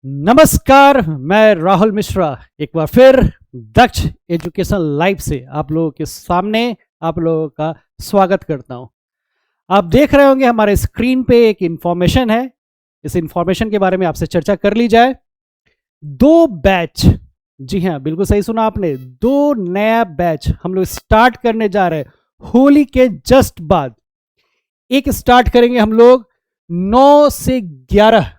नमस्कार, मैं राहुल मिश्रा एक बार फिर दक्ष एजुकेशन लाइव से आप लोगों के सामने आप लोगों का स्वागत करता हूं। आप देख रहे होंगे हमारे स्क्रीन पे एक इंफॉर्मेशन है। इस इंफॉर्मेशन के बारे में आपसे चर्चा कर ली जाए। दो बैच, जी हाँ बिल्कुल सही सुना आपने, दो नया बैच हम लोग स्टार्ट करने जा रहे हैं होली के जस्ट बाद। एक स्टार्ट करेंगे हम लोग 9 से 11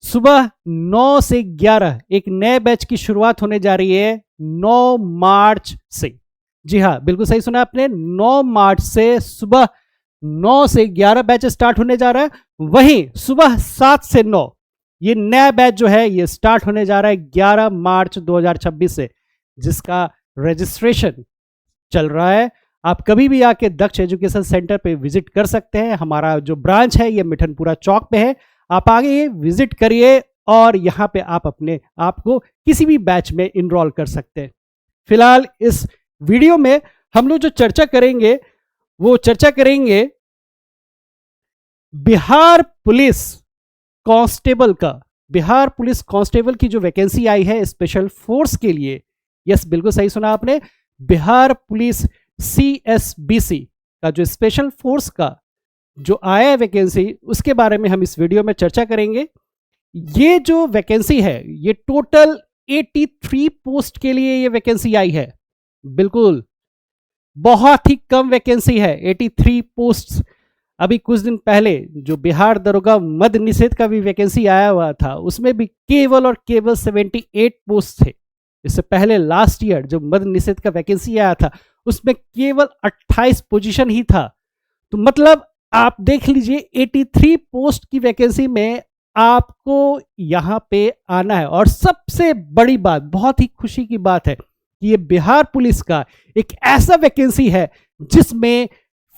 सुबह 9 से 11 एक नए बैच की शुरुआत होने जा रही है 9 मार्च से। जी हाँ बिल्कुल सही सुना आपने, 9 मार्च से सुबह 9 से 11 बैच स्टार्ट होने जा रहा है। वहीं सुबह 7 से 9 ये नया बैच जो है ये स्टार्ट होने जा रहा है 11 मार्च 2026 से, जिसका रजिस्ट्रेशन चल रहा है। आप कभी भी आके दक्ष एजुकेशन सेंटर पे विजिट कर सकते हैं। हमारा जो ब्रांच है ये मिठनपुरा चौक पे है। आप आगे विजिट करिए और यहाँ पे आप अपने आप को किसी भी बैच में इनरोल कर सकते हैं। फिलहाल इस वीडियो में हम लोग जो चर्चा करेंगे वो चर्चा करेंगे बिहार पुलिस कांस्टेबल का। बिहार पुलिस कांस्टेबल की जो वैकेंसी आई है स्पेशल फोर्स के लिए, यस बिल्कुल सही सुना आपने, बिहार पुलिस CSBC का जो स्पेशल फोर्स का जो आया है वैकेंसी, उसके बारे में हम इस वीडियो में चर्चा करेंगे। ये जो वैकेंसी है ये टोटल 83 पोस्ट के लिए ये वैकेंसी आई है। बिल्कुल बहुत ही कम वैकेंसी है, 83 पोस्ट। अभी कुछ दिन पहले जो बिहार दरोगा मद निषेध का भी वैकेंसी आया हुआ था, उसमें भी केवल और केवल 78 पोस्ट थे। इससे पहले लास्ट ईयर जो मद निषेध का वैकेंसी आया था उसमें केवल 28 पोजीशन ही था। तो मतलब आप देख लीजिए 83 पोस्ट की वैकेंसी में आपको यहां पे आना है। और सबसे बड़ी बात, बहुत ही खुशी की बात है कि ये बिहार पुलिस का एक ऐसा वैकेंसी है जिसमें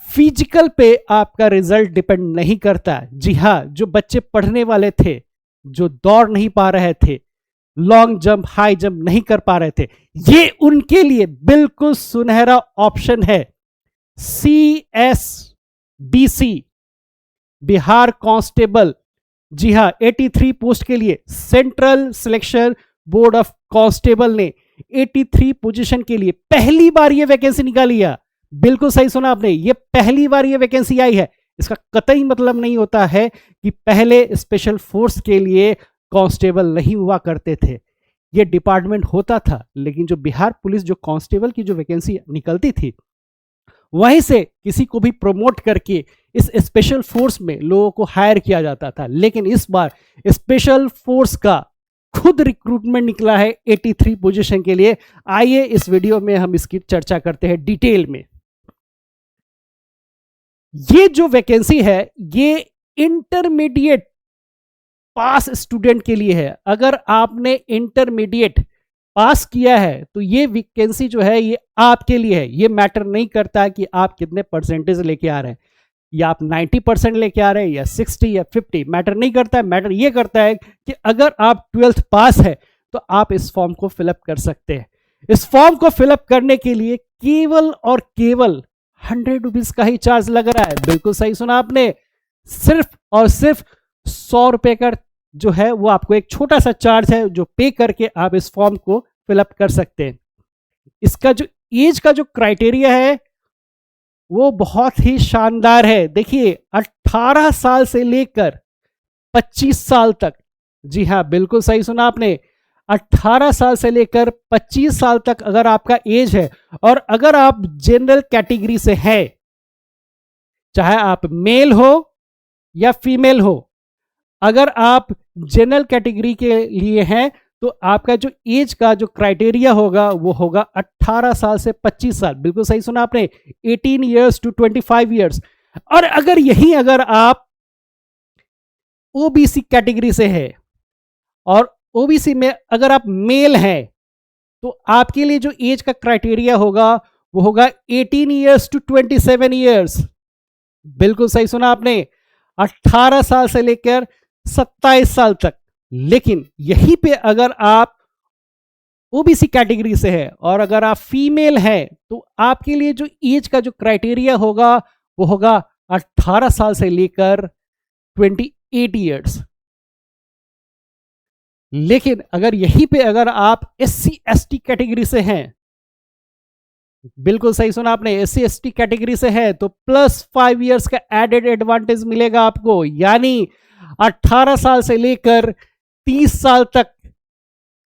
फिजिकल पे आपका रिजल्ट डिपेंड नहीं करता। जी हाँ, जो बच्चे पढ़ने वाले थे, जो दौड़ नहीं पा रहे थे, लॉन्ग जंप हाई जंप नहीं कर पा रहे थे, ये उनके लिए बिल्कुल सुनहरा ऑप्शन है। CSBC बिहार कांस्टेबल, जी हाँ 83 पोस्ट के लिए central selection board of constable ने 83 पोजीशन के लिए पहली बार ये वैकेंसी निकाली है। बिल्कुल सही सुना आपने, ये पहली बार ये वैकेंसी आई है। इसका कतई मतलब नहीं होता है कि पहले स्पेशल फोर्स के लिए कांस्टेबल नहीं हुआ करते थे। ये डिपार्टमेंट होता था, लेकिन जो बिहार पुलिस जो कांस्टेबल की जो वैकेंसी निकलती थी वहीं से किसी को भी प्रमोट करके इस स्पेशल फोर्स में लोगों को हायर किया जाता था। लेकिन इस बार स्पेशल फोर्स का खुद रिक्रूटमेंट निकला है 83 पोजीशन के लिए। आइए इस वीडियो में हम इसकी चर्चा करते हैं डिटेल में। ये जो वैकेंसी है ये इंटरमीडिएट पास स्टूडेंट के लिए है। अगर आपने इंटरमीडिएट पास किया है तो ये वैकेंसी जो है ये आपके लिए है। ये मैटर नहीं करता है कि आप कितने परसेंटेज लेके आ रहे हैं, या आप 90% लेके आ रहे हैं या 60 या 50, मैटर नहीं करता है। मैटर ये करता है कि अगर आप 12th पास है तो आप इस फॉर्म को फिलअप कर सकते हैं। इस फॉर्म को फिलअप करने के लिए केवल और केवल 100 रुपीज का ही चार्ज लग रहा है। बिल्कुल सही सुना आपने, सिर्फ और सिर्फ 100 रुपए का जो है वो आपको एक छोटा सा चार्ज है जो पे करके आप इस फॉर्म को फिलअप कर सकते हैं। इसका जो एज का जो क्राइटेरिया है वो बहुत ही शानदार है। देखिए 18 साल से लेकर 25 साल तक, जी हाँ बिल्कुल सही सुना आपने, 18 साल से लेकर 25 साल तक अगर आपका एज है, और अगर आप जनरल कैटेगरी से हैं, चाहे आप मेल हो या फीमेल हो, अगर आप जनरल कैटेगरी के लिए हैं तो आपका जो एज का जो क्राइटेरिया होगा वो होगा 18 साल से 25 साल। बिल्कुल सही सुना आपने, 18 इयर्स टू 25 इयर्स। और अगर आप ओबीसी कैटेगरी से है और ओबीसी में अगर आप मेल हैं तो आपके लिए जो एज का क्राइटेरिया होगा वो होगा 18 इयर्स टू 27 इयर्स। बिल्कुल सही सुना आपने, 18 साल से लेकर 27 साल तक। लेकिन यहीं पे अगर आप ओबीसी कैटेगरी से है और अगर आप फीमेल हैं तो आपके लिए जो एज का जो क्राइटेरिया होगा वो होगा 18 साल से लेकर 28 इयर्स। लेकिन अगर यहीं पे अगर आप SC ST कैटेगरी से हैं, बिल्कुल सही सुना आपने, SC ST कैटेगरी से है तो +5 इयर्स का एडेड एडवांटेज मिलेगा आपको, यानी 18 साल से लेकर 30 साल तक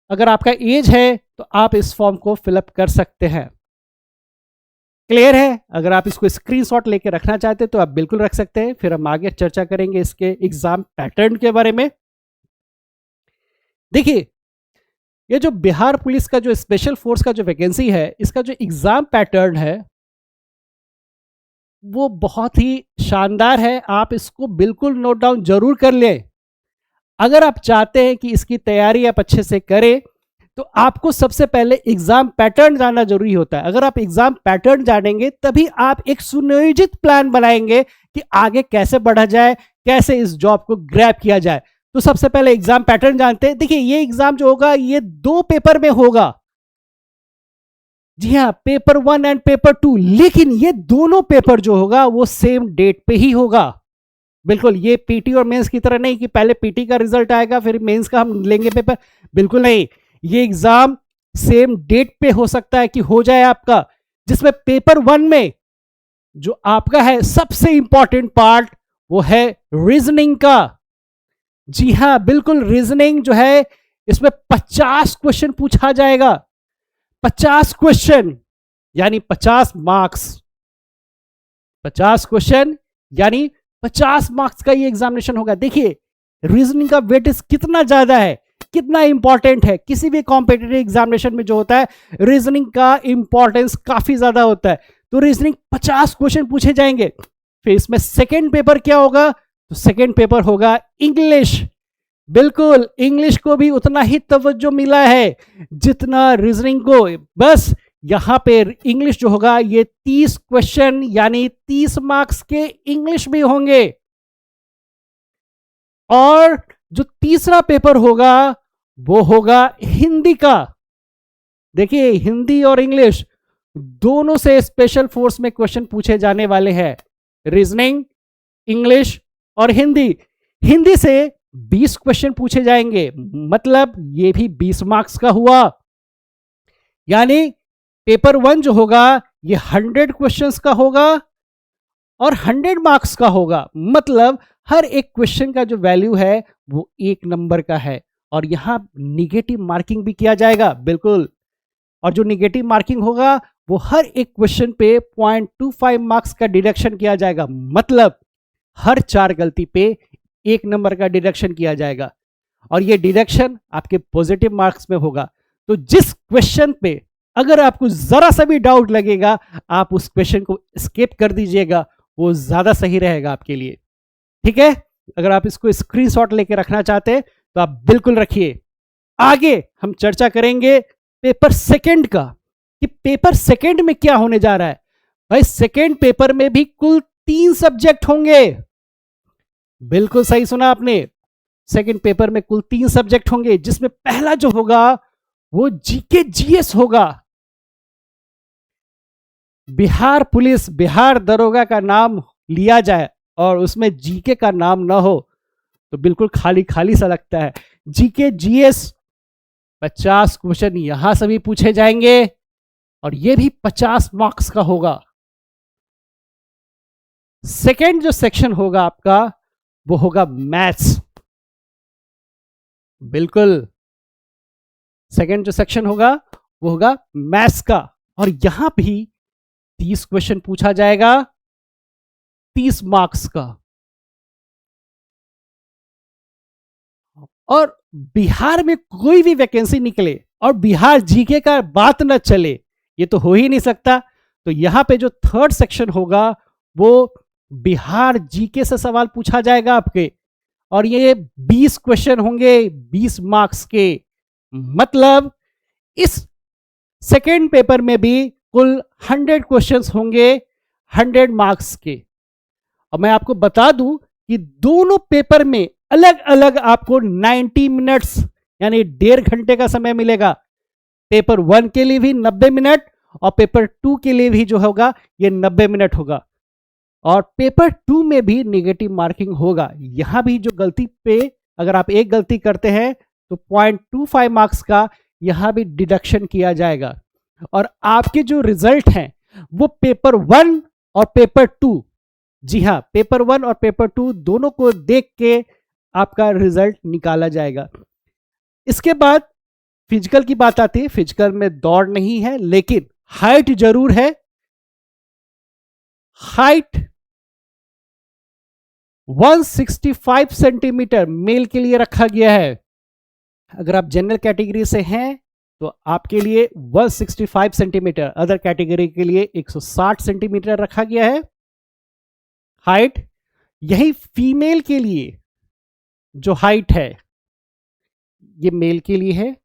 अगर आपका एज है तो आप इस फॉर्म को फिलअप कर सकते हैं। क्लियर है? अगर आप इसको स्क्रीनशॉट लेके रखना चाहते हैं तो आप बिल्कुल रख सकते हैं। फिर हम आगे चर्चा करेंगे इसके एग्जाम पैटर्न के बारे में। देखिए, ये जो बिहार पुलिस का जो स्पेशल फोर्स का जो वैकेंसी है, इसका जो एग्जाम पैटर्न है वो बहुत ही शानदार है। आप इसको बिल्कुल नोट डाउन जरूर कर लें। अगर आप चाहते हैं कि इसकी तैयारी आप अच्छे से करें तो आपको सबसे पहले एग्जाम पैटर्न जानना जरूरी होता है। अगर आप एग्जाम पैटर्न जानेंगे तभी आप एक सुनियोजित प्लान बनाएंगे कि आगे कैसे बढ़ा जाए, कैसे इस जॉब को ग्रैब किया जाए। तो सबसे पहले एग्जाम पैटर्न जानते हैं। देखिए, ये एग्जाम जो होगा ये 2 पेपर में होगा। जी हाँ, पेपर 1 एंड पेपर 2, लेकिन ये दोनों पेपर जो होगा वो सेम डेट पे ही होगा। बिल्कुल, ये पीटी और मेंस की तरह नहीं कि पहले पीटी का रिजल्ट आएगा फिर मेंस का हम लेंगे पेपर, बिल्कुल नहीं। ये एग्जाम सेम डेट पे हो सकता है कि हो जाए आपका, जिसमें पेपर 1 में जो आपका है सबसे इंपॉर्टेंट पार्ट वो है रीजनिंग का। जी हां, बिल्कुल, रीजनिंग जो है इसमें 50 क्वेश्चन पूछा जाएगा। 50 क्वेश्चन यानी 50 मार्क्स। 50 क्वेश्चन यानी 50 मार्क्स का ये एग्जामिनेशन होगा। देखिए, रीजनिंग का वेटेज कितना ज्यादा है, कितना इंपॉर्टेंट है। किसी भी कॉम्पिटिटिव एग्जामिनेशन में जो होता है रीजनिंग का इंपॉर्टेंस काफी ज्यादा होता है। तो रीजनिंग 50 क्वेश्चन पूछे जाएंगे। फिर इसमें सेकेंड पेपर क्या होगा? तो सेकेंड पेपर होगा इंग्लिश। बिल्कुल, इंग्लिश को भी उतना ही तवज्जो मिला है जितना रीजनिंग को। बस यहां पे इंग्लिश जो होगा ये 30 क्वेश्चन यानी 30 मार्क्स के इंग्लिश भी होंगे। और जो तीसरा पेपर होगा वो होगा हिंदी का। देखिए, हिंदी और इंग्लिश दोनों से स्पेशल फोर्स में क्वेश्चन पूछे जाने वाले हैं। रीजनिंग, इंग्लिश और हिंदी। हिंदी से 20 क्वेश्चन पूछे जाएंगे, मतलब ये भी 20 मार्क्स का हुआ। यानी पेपर 1 जो होगा ये 100 क्वेश्चंस का होगा और 100 मार्क्स का होगा। मतलब हर एक क्वेश्चन का जो वैल्यू है वो 1 नंबर का है। और यहां निगेटिव मार्किंग भी किया जाएगा, बिल्कुल। और जो निगेटिव मार्किंग होगा वो हर एक क्वेश्चन पे 0.25 मार्क्स का डिडक्शन किया जाएगा। मतलब हर 4 गलती पे 1 नंबर का डिडक्शन किया जाएगा। और ये डिडक्शन आपके पॉजिटिव मार्क्स में होगा। तो जिस क्वेश्चन पे अगर आपको जरा सा भी डाउट लगेगा आप उस क्वेश्चन को स्किप कर दीजिएगा, वो ज्यादा सही रहेगा आपके लिए। ठीक है? अगर आप इसको स्क्रीनशॉट लेके रखना चाहते हैं तो आप बिल्कुल रखिए। आगे हम चर्चा करेंगे पेपर सेकंड का, कि पेपर सेकंड में क्या होने जा रहा है। भाई, सेकंड पेपर में भी कुल 3 सब्जेक्ट होंगे। बिल्कुल सही सुना आपने, सेकंड पेपर में कुल 3 सब्जेक्ट होंगे, जिसमें पहला जो होगा वो जीके जीएस होगा। बिहार पुलिस, बिहार दरोगा का नाम लिया जाए और उसमें जीके का नाम ना हो तो बिल्कुल खाली खाली सा लगता है। जीके जीएस 50 क्वेश्चन यहां से भी पूछे जाएंगे और ये भी 50 मार्क्स का होगा। सेकेंड जो सेक्शन होगा आपका वो होगा मैथ्स। बिल्कुल, सेकेंड जो सेक्शन होगा वो होगा मैथ्स का। और यहां भी 30 क्वेश्चन पूछा जाएगा, 30 मार्क्स का। और बिहार में कोई भी वैकेंसी निकले और बिहार जीके का बात न चले, ये तो हो ही नहीं सकता। तो यहां पे जो थर्ड सेक्शन होगा वो बिहार जीके से सवाल पूछा जाएगा आपके। और ये 20 क्वेश्चन होंगे 20 मार्क्स के। मतलब इस सेकेंड पेपर में भी कुल 100 क्वेश्चंस होंगे 100 मार्क्स के। और मैं आपको बता दूं कि दोनों पेपर में अलग अलग आपको 90 मिनट्स यानी 1.5 घंटे का समय मिलेगा। पेपर 1 के लिए भी 90 मिनट और पेपर 2 के लिए भी जो होगा ये 90 मिनट होगा। और पेपर 2 में भी नेगेटिव मार्किंग होगा। यहां भी जो गलती पे अगर आप एक गलती करते हैं तो 0.25 मार्क्स का यहां भी डिडक्शन किया जाएगा। और आपके जो रिजल्ट हैं वो पेपर 1 और पेपर 2, जी हाँ, पेपर 1 और पेपर 2 दोनों को देख के आपका रिजल्ट निकाला जाएगा। इसके बाद फिजिकल की बात आती है। फिजिकल में दौड़ नहीं है, लेकिन हाइट जरूर है। हाइट 165 सेंटीमीटर मेल के लिए रखा गया है। अगर आप जनरल कैटेगरी से हैं तो आपके लिए 165 सेंटीमीटर, अदर कैटेगरी के लिए 160 सेंटीमीटर रखा गया है हाइट। यही फीमेल के लिए जो हाइट है ये मेल के लिए है।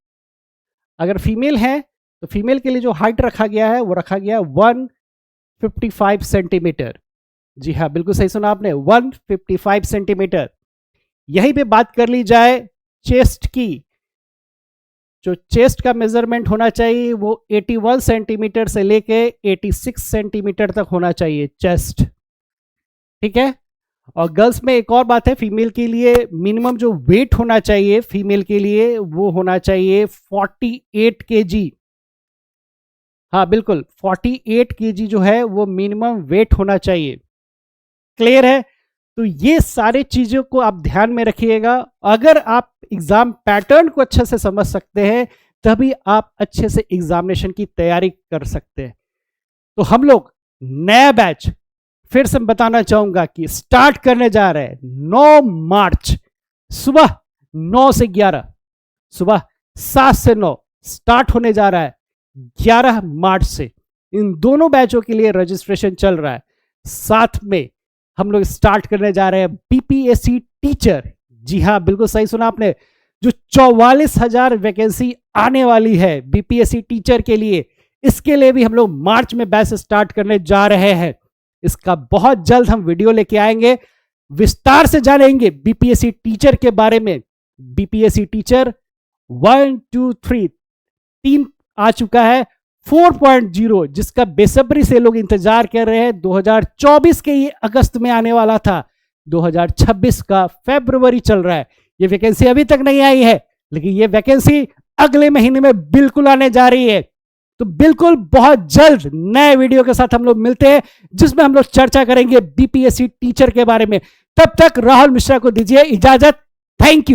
अगर फीमेल है तो फीमेल के लिए जो हाइट रखा गया है वो रखा गया 155 सेंटीमीटर। जी हाँ, बिल्कुल सही सुना आपने, 155 सेंटीमीटर। यहीं पे बात कर ली जाए चेस्ट की, जो चेस्ट का मेजरमेंट होना चाहिए वो 81 सेंटीमीटर से लेके 86 सेंटीमीटर तक होना चाहिए चेस्ट, ठीक है। और गर्ल्स में एक और बात है, फीमेल के लिए मिनिमम जो वेट होना चाहिए फीमेल के लिए वो होना चाहिए 48 केजी। हाँ बिल्कुल, 48 केजी जो है वो मिनिमम वेट होना चाहिए। क्लियर है? तो ये सारे चीजों को आप ध्यान में रखिएगा। अगर आप एग्जाम पैटर्न को अच्छे से समझ सकते हैं तभी आप अच्छे से एग्जामिनेशन की तैयारी कर सकते हैं। तो हम लोग नया बैच फिर से बताना चाहूंगा कि स्टार्ट करने जा रहे हैं 9 मार्च सुबह 9 से 11, सुबह 7 से 9 स्टार्ट होने जा रहा है। 11 मार्च से इन दोनों बैचों के लिए रजिस्ट्रेशन चल रहा है। साथ में हम लोग स्टार्ट करने जा रहे हैं बीपीएससी टीचर। जी हाँ, बिल्कुल सही सुना आपने, जो 44,000 वैकेंसी आने वाली है बीपीएससी टीचर के लिए, इसके लिए भी हम लोग मार्च में बैच स्टार्ट करने जा रहे हैं। इसका बहुत जल्द हम वीडियो लेके आएंगे, विस्तार से जानेंगे बीपीएससी टीचर के बारे में। बीपीएससी टीचर 1 2 3 आ चुका है, 4.0 जिसका बेसब्री से लोग इंतजार कर रहे हैं। 2024 के ये अगस्त में आने वाला था, 2026 का फरवरी चल रहा है। ये वैकेंसी अभी तक नहीं आई है, लेकिन ये वैकेंसी अगले महीने में बिल्कुल आने जा रही है। तो बिल्कुल बहुत जल्द नए वीडियो के साथ हम लोग मिलते हैं, जिसमें हम लोग चर्चा करेंगे बीपीएससी टीचर के बारे में। तब तक राहुल मिश्रा को दीजिए इजाजत। Thank you.